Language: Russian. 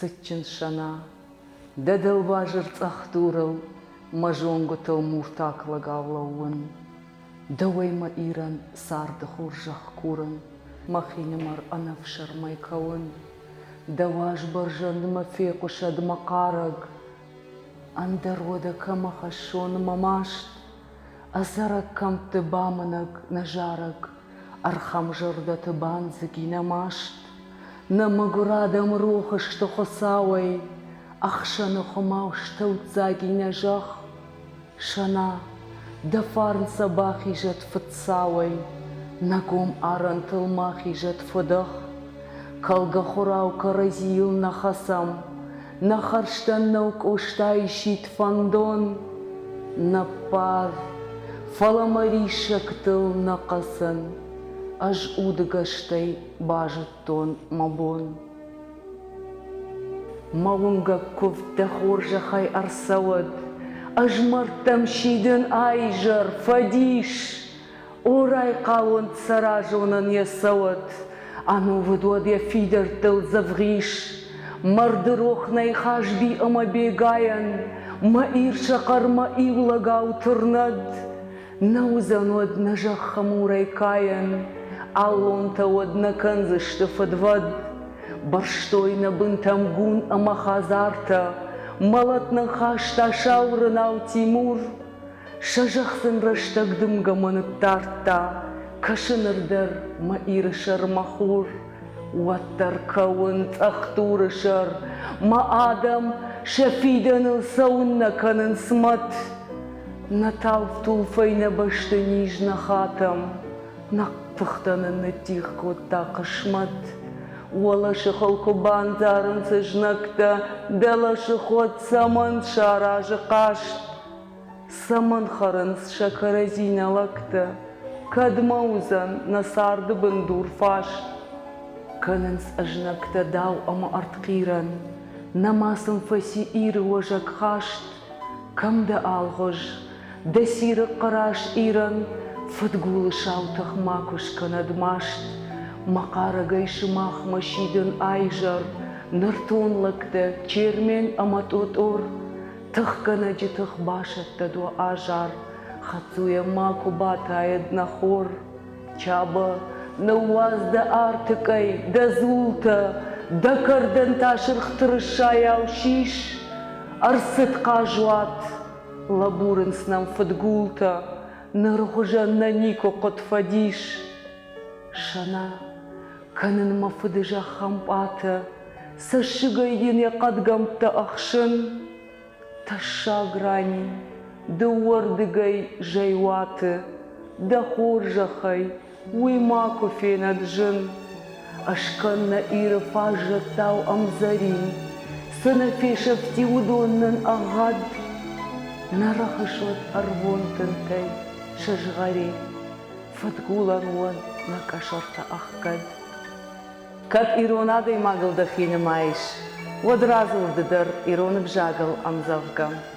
сытчын шана, дәділ бажырт ақтурыл, мажонгу тыл муртаклы гавлауын. Дауайма иран сарды хуржақ курын, махинемар анавшар майкауын. Даваш баржандыма фекушадыма қараг, андарода камахашон мамашт, азарак камты бамынак нажарак, архам жырдаты банзыги намашт, намагурадам рухышты хосауай, ахшаны хомаушты утзаги нажах, шана, да фарн сабахи жат фыцауай, нагом аран тылмахи жат фыдах, калга хурау каразил нахасам, нахарштан наук уштающий фандон, на пар, фаламаришак тыл нақасан, аж удгаштай бажат тон мабон. Маунга куфта хоржахай арсавад, аж мартам шиден айжар фадиш, урай калон царажонан ясавад, ану выдуад я фидер тыл завриш, мардырохнай хажби амабегаян, маир шакарма ивлагау турнад, наузанод нажах хамурай каян, алон тауад наканзышты фадвад, барштойна бынтам гун амахазарта, малатна хашта шаурынау Тимур, шажахсын раштагдым гаманып тарта, кашынырдар маирышар махур, уаттар кауын тахтурышар, ма адам шафиданыл саунна канын смат, натал тулфайна башты нижна хатам, нактыхтанын тих котта кашмат, уалашы халкубан зарын сыжнакта, далашы ход саман шаражы кашт, саман харынс шакаразина лакта, кадмаузан насарды бындур фашт, канынс ажнакта дау ама арткиран, намасын фаси иры ожак хашт, камда алғыж, да сиры қараш иран, фатгулы шаутах макуш канадмашт, мақара гайшымах машидын айжар, нартунлыкты чермен аматот ор, тых канаджи тых башатта дуа ажар, хацуя маку батает на хор, чаба науаз да артыкай, да зулта, да кардан ташырх тырышаяу шиш, арсытқа жуат, лабурын снам фатгулта, нарухужан на нико котфадиш, шана, канын мафыдыжа хампата, сашыгайден якадгамта ахшын, таша грани, да уардыгай жайваты, да хоржахай, уймаку фенаджын, ашканна ира фажа тау амзарин, санафеша в тиудоннан агад, нарахашот арвон тынтай, шажгари, фатгулан вон на кашарта ахкад. Как иронада и магал дахина маиш, одразу вдыдар иронып жагал амзавгам.